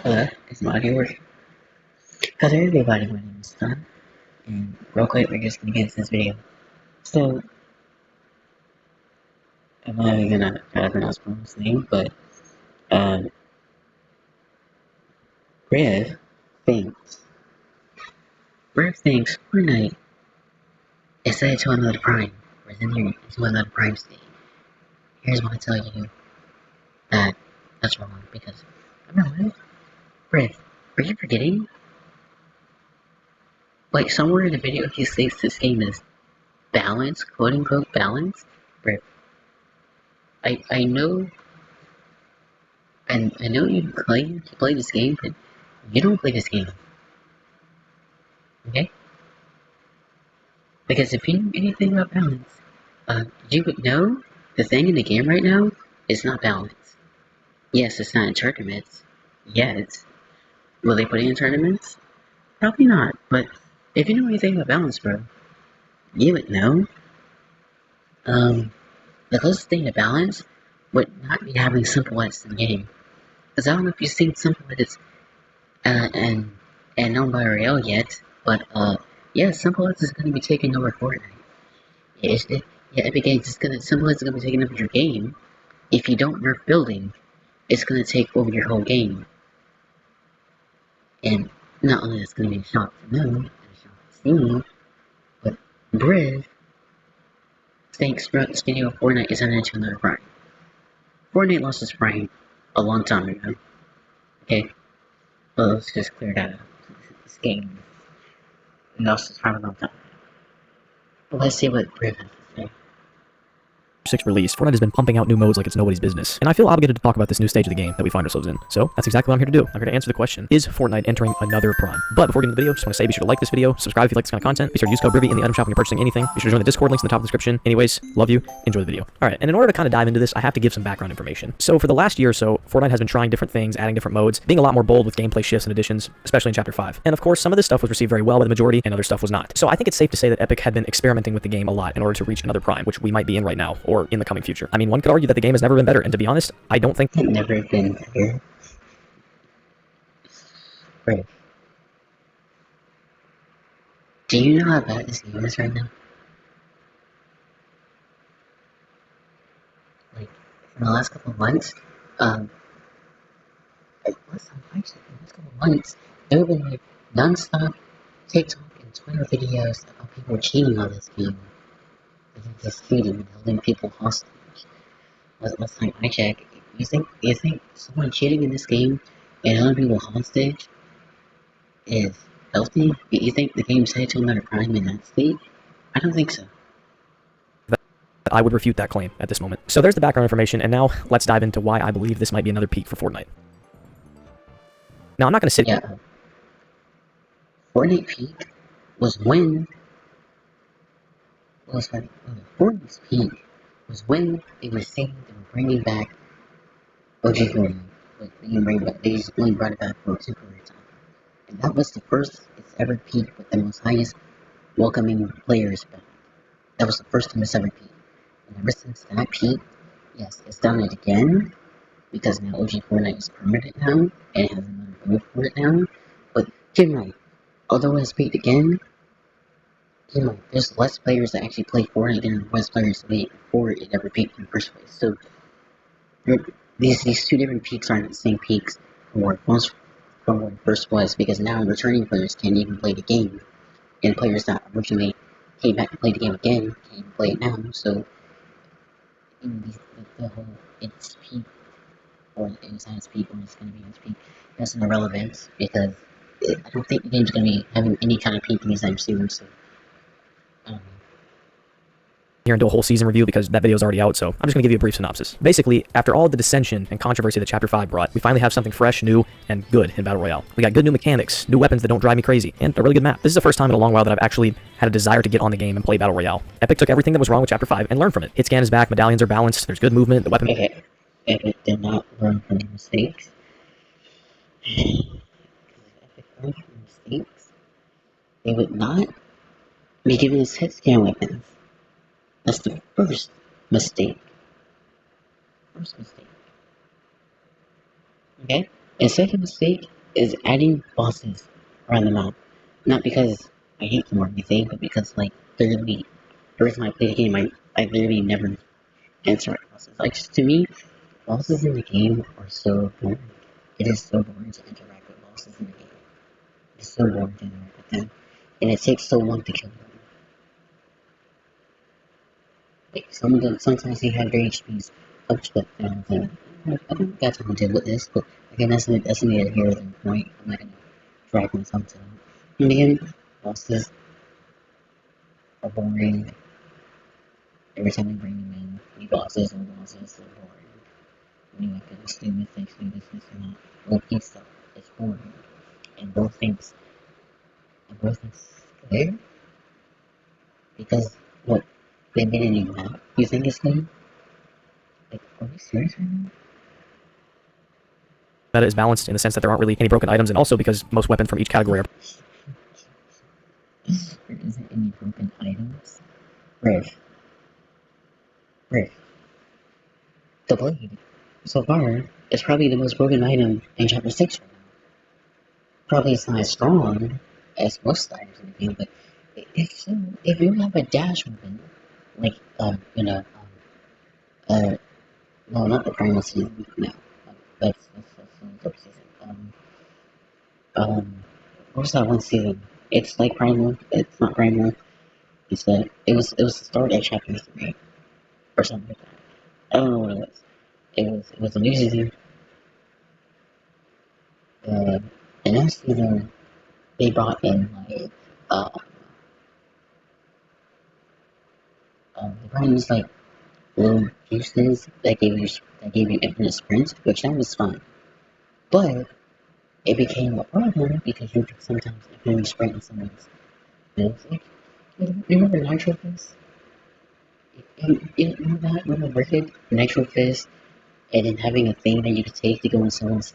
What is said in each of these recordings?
Is my audio working? Hello everybody, my name is Tom, and real quick, we're just gonna get into this video. So, I'm not even gonna try to pronounce Brum's name, but, Briv thinks, Fortnite is set to another prime, or is into another prime state. Here's why I tell you that that's wrong, because, remember what? Briv, are you forgetting? Like, somewhere in the video he states this game is balanced, quote unquote balanced. Briv, I know, and I know you claim to play this game, but you don't play this game. Okay? Because if you knew anything about balance, you would know the thing in the game right now is not balanced. Yes, it's not in tournaments yet. Will they put it in tournaments? Probably not, but if you know anything about balance, bro, you would know. The closest thing to balance would not be having simple edits in the game. Because I don't know if you've seen simple edits and known by Ariel yet, but yeah, simple edits is going to be taking over Fortnite. Yeah, Epic Games is simple edits is going to be taking over your game. If you don't nerf building, it's going to take over your whole game. And not only that's going to be a shock for them, and a shock for Steam, but Briv thinks throughout this video Fortnite is into another prime. Fortnite lost its prime a long time ago. Okay? Well, let's just clear that up. This game lost its prime a long time ago. Well, let's see what Briv has to say. 6 release, Fortnite has been pumping out new modes like it's nobody's business, and I feel obligated to talk about this new stage of the game that we find ourselves in. So that's exactly what I'm here to do. I'm here to answer the question, is Fortnite entering another prime? But before we get into the video, just want to say be sure to like this video, subscribe if you like this kind of content, be sure to use code brivy in the item shop when you're purchasing anything, be sure to join the Discord, links in the top of the description. Anyways, love you, enjoy the video. Alright, and in order to kind of dive into this, I have to give some background information. So for the last year or so, Fortnite has been trying different things, adding different modes, being a lot more bold with gameplay shifts and additions, especially in Chapter 5. And of course, some of this stuff was received very well by the majority, and other stuff was not. So I think it's safe to say that Epic had been experimenting with the game a lot in order to reach another prime, which we might be in right now, or in the coming future. I mean, one could argue that the game has never been better, and to be honest, I don't think It's never been better. Right. Do you know how bad this game is right now? Like, in the last couple of months, like, the last couple of months, there have been, like, non-stop TikTok and Twitter videos about people cheating on this game. Like, just cheating and holding people hostage. Last time I checked, you think someone cheating in this game and holding people hostage is healthy? You think the game's headed to another prime in that state? I don't think so. I would refute that claim at this moment. So there's the background information, and now let's dive into why I believe this might be another peak for Fortnite. Now, I'm not going to sit... Yeah. Fortnite peak was when... Fortnite's peak was when they were saying they were bringing back OG Fortnite. They just only brought it back for a temporary time. And that was the first it's ever peaked with the most highest welcoming players back. That was the first time it's ever peaked. And ever since that peak, yes, it's done it again, because now OG Fortnite is permanent now, and it has another mode for it now. But keep in mind, although it's peaked again, keep in mind, there's less players that actually play Fortnite than there was players waiting before it ever peaked in the first place. So these two different peaks aren't the same peaks from what it first was, because now returning players can't even play the game, and players that originally came back to play the game again can't even play it now. So the whole it's peak, or it's at its peak, or it's going to be at its peak, that's irrelevant, because I don't think the game's going to be having any kind of peak anytime soon. So here and do a whole season review because that video is already out, so I'm just going to give you a brief synopsis. Basically, after all the dissension and controversy that Chapter 5 brought, we finally have something fresh, new, and good in Battle Royale. We got good new mechanics, new weapons that don't drive me crazy, and a really good map. This is the first time in a long while that I've actually had a desire to get on the game and play Battle Royale. Epic took everything that was wrong with Chapter 5 and learned from it. Hit scan is back, medallions are balanced, there's good movement, the weapon... Okay, Epic did not learn from their mistakes. If Epic learned from mistakes, they would not be giving us hit scan weapons. That's the first mistake. Okay? And second mistake is adding bosses around the map. Not because I hate them or anything, but because like literally every time I play the game I literally never interact with bosses. Like to me, bosses in the game are so boring. It is so boring to interact with bosses in the game. It's so boring to interact with them. And it takes so long to kill them. Like some of them sometimes they have their HPs up to I don't got time to deal with this, but again that's neither here nor the point. I'm not gonna drag myself to them. And again, bosses are boring. Every time we bring them in, new bosses and bosses are boring. New weapons, new mythics, new this and that. OP stuff, it's boring. And both things good because what they made a new map. You think it's good? Like, are we serious right now? Meta is balanced in the sense that there aren't really any broken items, and also because most weapons from each category are There isn't any broken items. Riff. Riff. The blade. So far, it's probably the most broken item in chapter 6 right now. Probably it's not as strong as most items in the game, but if you have a dash weapon, like, uh, no, not the primal season, no. That's season. Um, what was that one season? It's like primal, it's not primal. It was the start at chapter 3, or something like that. I don't know what it was. It was a new season. Uh, and that season, they brought in like uh, they brought in like little juices that gave you infinite sprint, which that was fun. But it became a problem because you could sometimes infinitely sprint in someone's builds. Like, you remember Nitro Fist? Remember that? Remember Wicked? Nitro Fist, and then having a thing that you could take to go in someone's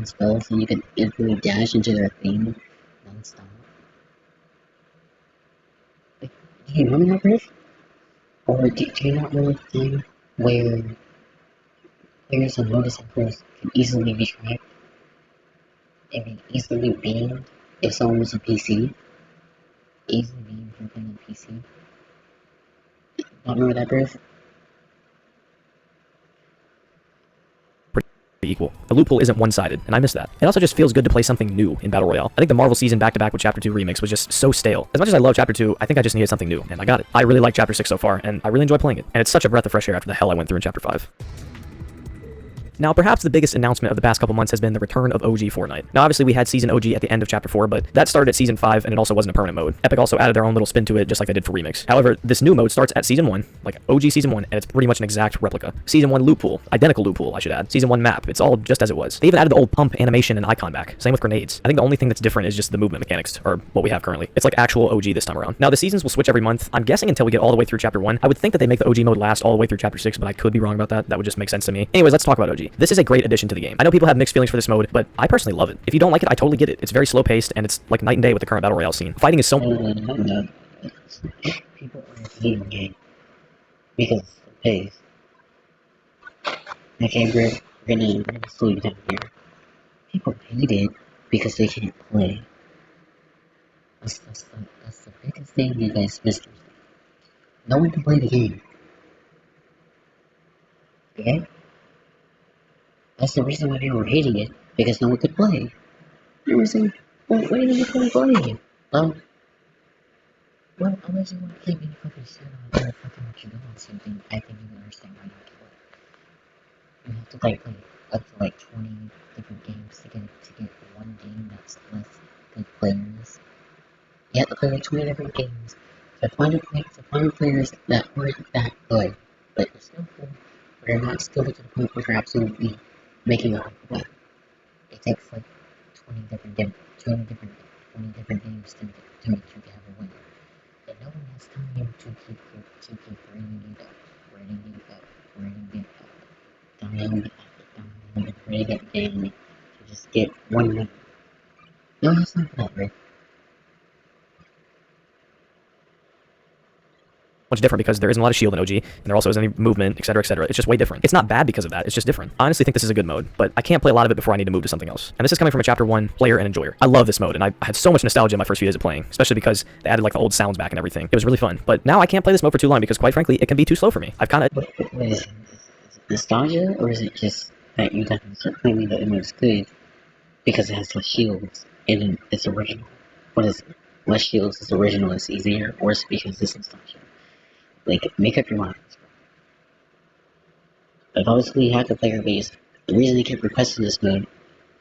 spells, and you could instantly dash into their thing non-stop. Like, do you remember that, Griff? Or do you not know the thing where players on motorcycles can easily be tracked and be easily banned if someone was a PC? Easily banned from playing on PC? Don't remember that, Griff? pretty equal. The loophole isn't one-sided, and I miss that. It also just feels good to play something new in Battle Royale. I think the Marvel season back-to-back with Chapter 2 Remix was just so stale. As much as I love Chapter 2, I think I just needed something new, and I got it. I really like Chapter 6 so far, and I really enjoy playing it. And it's such a breath of fresh air after the hell I went through in Chapter 5. Now, perhaps the biggest announcement of the past couple months has been the return of OG Fortnite. Now, obviously, we had Season OG at the end of Chapter 4, but that started at Season 5, and it also wasn't a permanent mode. Epic also added their own little spin to it, just like they did for Remix. However, this new mode starts at Season 1, like OG Season 1, and it's pretty much an exact replica. Season 1 loot pool, identical loot pool, I should add. Season 1 map, it's all just as it was. They even added the old pump animation and icon back. Same with grenades. I think the only thing that's different is just the movement mechanics, or what we have currently. It's like actual OG this time around. Now, the seasons will switch every month. I'm guessing until we get all the way through Chapter 1. I would think that they make the OG mode last all the way through Chapter 6, but I could be wrong about that. That would just make sense to me. Anyways, let's talk about OG. This is a great addition to the game. I know people have mixed feelings for this mode, but I personally love it. If you don't like it, I totally get it. It's very slow paced, and it's like night and day with the current Battle Royale scene. Fighting is so... No. People are hating the game because of pace. Okay, we're gonna slow you down here. People hate it because they can't play. That's the biggest thing you guys missed. No one can play the game. Okay? That's the reason why people were hating it, because no one could play. They were saying, well, why didn't you play? Um, well, unless you want to keep me fucking shit on fucking what you do on something, I think you understand why you have to play. You have to like play up to like 20 different games to get one game that's less good players. You have to play like 20 different games to find players that weren't that good, but they're still good, but they're not still to the point where they're absolutely making a win. It takes like 20 different games to make you have a win. And no one has time to keep rating it up, down, and rating it down to just get one win. No, that's not that, right? much different because there isn't a lot of shield in OG, and there also isn't any movement, etc., etc. It's just way different. It's not bad because of that. It's just different. I honestly think this is a good mode, but I can't play a lot of it before I need to move to something else. And this is coming from a Chapter 1 player and enjoyer. I love this mode, and I had so much nostalgia in my first few days of playing, especially because they added like the old sounds back and everything. It was really fun. But now I can't play this mode for too long because, quite frankly, it can be too slow for me. I've kind of... Wait, is it nostalgia, or is it just that you definitely start claiming that it moves good because it has less shields and it's original? What is it? Less shields is original, it's easier, or is it because it's nostalgia? Like, make up your minds. Like, obviously, half the player base, the reason they kept requesting this mode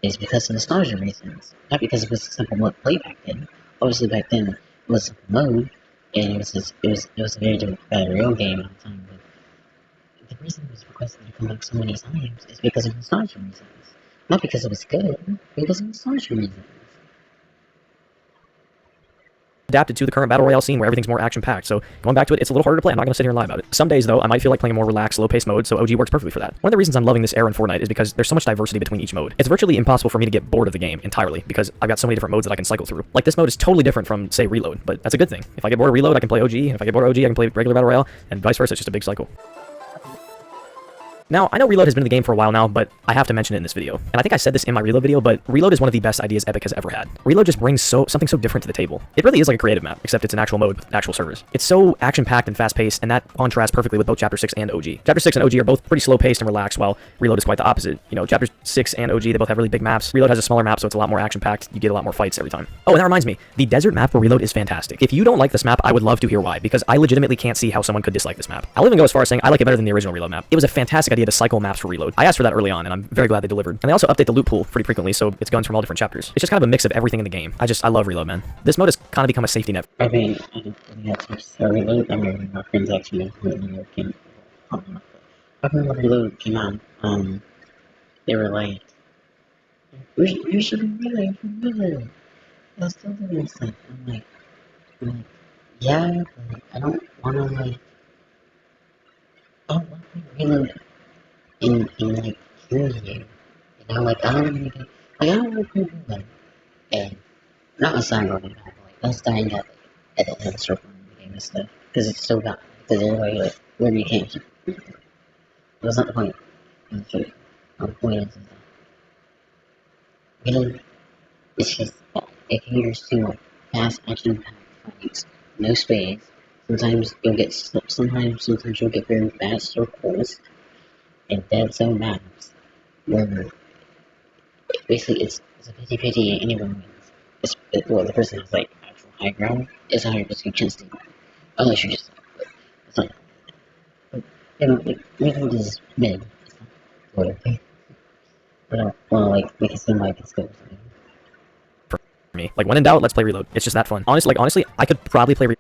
is because of nostalgia reasons, not because it was a simple mode to play back then. Obviously, back then it was a simple mode, and it was a very different battle royale game at the time. But the reason it was requested to come back so many times is because of nostalgia reasons, not because it was good, because of nostalgia reasons. Adapted to the current battle royale scene where everything's more action-packed, so going back to it, it's a little harder to play. I'm not going to sit here and lie about it. Some days, though, I might feel like playing a more relaxed, slow-paced mode, so OG works perfectly for that. One of the reasons I'm loving this era in Fortnite is because there's so much diversity between each mode. It's virtually impossible for me to get bored of the game entirely, because I've got so many different modes that I can cycle through. Like, this mode is totally different from, say, Reload, but that's a good thing. If I get bored of Reload, I can play OG, and if I get bored of OG, I can play regular battle royale, and vice versa. It's just a big cycle. Now, I know Reload has been in the game for a while now, but I have to mention it in this video. And I think I said this in my Reload video, but Reload is one of the best ideas Epic has ever had. Reload just brings something so different to the table. It really is like a creative map, except it's an actual mode with actual servers. It's so action-packed and fast-paced, and that contrasts perfectly with both Chapter 6 and OG. Chapter 6 and OG are both pretty slow-paced and relaxed, while Reload is quite the opposite. You know, Chapter 6 and OG, they both have really big maps. Reload has a smaller map, so it's a lot more action-packed. You get a lot more fights every time. Oh, and that reminds me, the desert map for Reload is fantastic. If you don't like this map, I would love to hear why, because I legitimately can't see how someone could dislike this map. I'll even go as far as saying I like it better than the original Reload map. It was a fantastic idea to cycle maps for Reload. I asked for that early on, and I'm very glad they delivered. And they also update the loot pool pretty frequently, so it's guns from all different chapters. It's just kind of a mix of everything in the game. I love Reload, man. This mode has kind of become a safety net. I mean, I didn't have to start Reload. I remember my friends actually when Reload came out. I remember when Reload came out, they were like, you should be Reload. I'll still do this stuff. I'm like, yeah, but I don't wanna, like, I don't want to Reload in like hear you. You know, like I don't want to like I don't want to do that. And not a sign rolling out, but like us dying at the end of the circle in the game and stuff. Because it's still not because everybody like where you can't keep it. That's not the point. The point is that you know it's just it caters to fast action packed fights, no space. Sometimes you'll get sometimes you'll get very fast circles and dead zone maps where basically it's a 50-50 and anyone wins. Well, the person has like actual high ground. It's a 100% chance to win. Unless you just it's not. But, you know, like, Reload is mid. It's not good. But I don't want to like make it seem like it's good or something. For me, like when in doubt, let's play Reload. It's just that fun. Honestly, I could probably play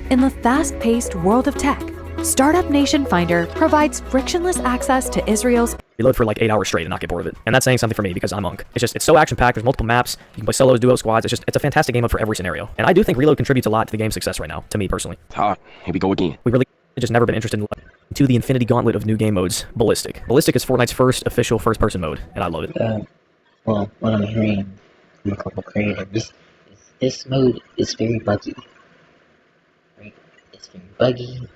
In the fast-paced world of tech, Startup Nation Finder provides frictionless access to Israel's Reload for like 8 hours straight and not get bored of it. And that's saying something for me because I'm Monk. It's so action-packed, there's multiple maps, you can play solos, duos, squads, it's a fantastic game mode for every scenario. And I do think Reload contributes a lot to the game's success right now, to me personally. Ah, here we go again. We really just never been interested in the infinity gauntlet of new game modes, Ballistic. Ballistic is Fortnite's first official first-person mode, and I love it. Well, what I'm hearing from a couple creators is this mode is very buggy. Right? It's very buggy.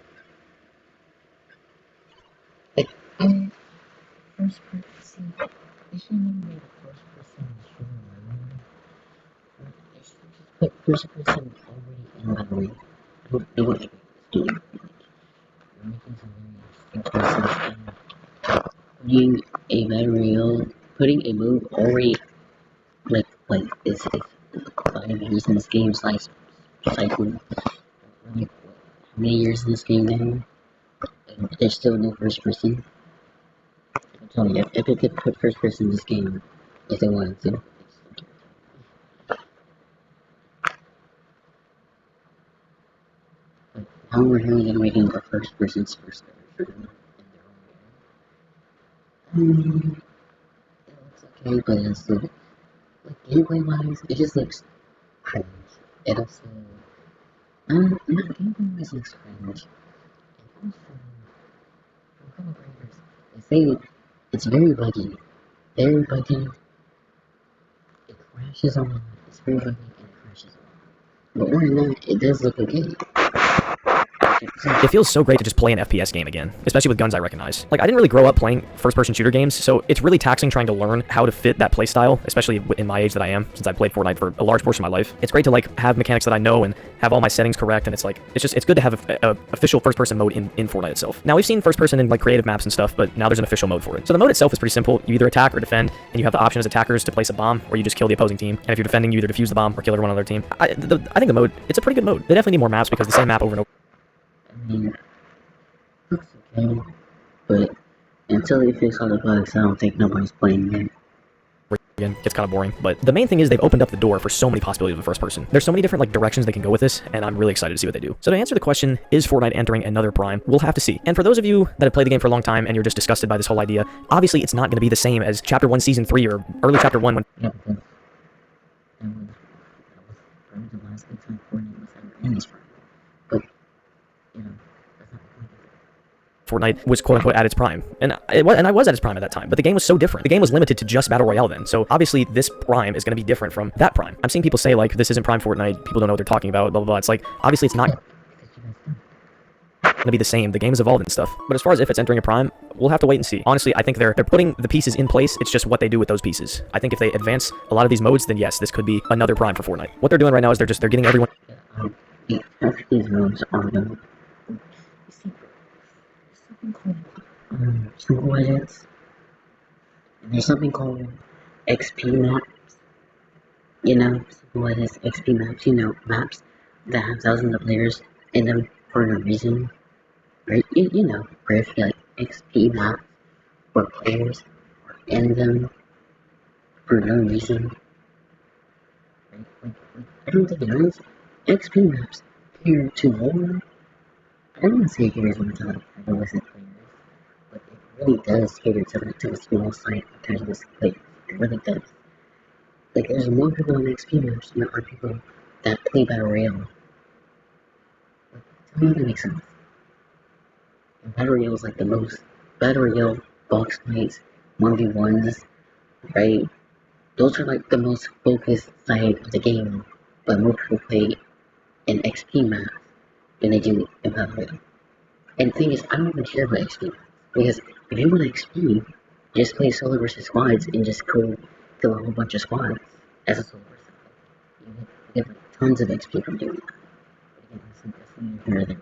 Like, first person, they shouldn't even make a first person shooter. They should just put first person already in the ring. They wouldn't do it. You're making some very interesting choices and putting a move already like it's 5 years in this game's life cycle. How many years in this game now? And there's still no first person. I'm telling you, if it could put first person in this game, if they wanted to. But now we're hearing them making a first person's first ever in their own way. It looks okay, but it's still like gameplay wise, it just looks cringe. It also not gameplay wise looks cringe. It comes from a couple creators. They say it's very buggy. Very buggy. It crashes on. It's very buggy and it crashes on. But more than that, it does look okay. It feels so great to just play an FPS game again, especially with guns I recognize. Like, I didn't really grow up playing first-person shooter games, so it's really taxing trying to learn how to fit that playstyle, especially in my age that I am, since I played Fortnite for a large portion of my life. It's great to, like, have mechanics that I know and have all my settings correct, and it's like, it's good to have a official first-person mode in Fortnite itself. Now, we've seen first-person in, like, creative maps and stuff, but now there's an official mode for it. So the mode itself is pretty simple. You either attack or defend, and you have the option as attackers to place a bomb, or you just kill the opposing team. And if you're defending, you either defuse the bomb or kill everyone on their team. I think the mode, it's a pretty good mode. They definitely need more maps because the same map over and over I mean, looks okay, but until they fix all the bugs, I don't think nobody's playing it. again gets kind of boring. But the main thing is they've opened up the door for so many possibilities of first person. There's so many different, like, directions they can go with this, and I'm really excited to see what they do. So to answer the question, is Fortnite entering another prime? We'll have to see. And for those of you that have played the game for a long time and you're just disgusted by this whole idea, obviously it's not going to be the same as Chapter 1 Season 3 or early Chapter 1 when Yeah, because that was the last good time Fortnite was ever in this prime. But, you know, that's not the point. Fortnite was quote-unquote at its prime. And I was at its prime at that time, but the game was so different. The game was limited to just Battle Royale then, so obviously this prime is going to be different from that prime. I'm seeing people say, like, this isn't prime Fortnite, people don't know what they're talking about, blah, blah, blah. It's like, obviously it's not going to be the same. The game's evolved and stuff. But as far as if it's entering a prime, we'll have to wait and see. Honestly, I think they're putting the pieces in place. It's just what they do with those pieces. I think if they advance a lot of these modes, then yes, this could be another prime for Fortnite. What they're doing right now is they're getting everyone... Yeah, half of these rooms are the... You see, there's something called single edits, and there's something called XP maps. You know, single edits, XP maps, you know, maps that have thousands of players in them for no reason. Right? You know, brivy, like XP maps where players are in them for no reason. Right? Like, I don't think it is. XP maps cater to more. I don't want to say it caters more to like adolescent players, but it really does cater to a small site of casualist players. It really does. Like, there's more people on XP maps than there are people that play Battle Royale. Like, tell me if that makes sense. And Battle Royale is like the most. Battle Royale, box fights, 1v1s, right? Those are like the most focused side of the game, but more people play in XP maps than they do in Battle Royale. And the thing is, I don't even care about XP maps, because if you want XP, just play solo versus squads and just go kill a whole bunch of squads as a solo versus squad. You get like tons of XP from doing that. That's better than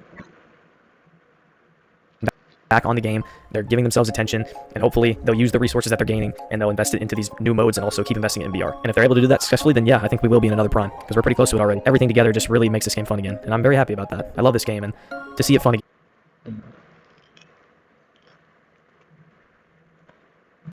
back on the game, they're giving themselves attention, and hopefully they'll use the resources that they're gaining, and they'll invest it into these new modes and also keep investing it in VR. And if they're able to do that successfully, then yeah, I think we will be in another prime, because we're pretty close to it already. Everything together just really makes this game fun again, and I'm very happy about that. I love this game, and to see it fun again.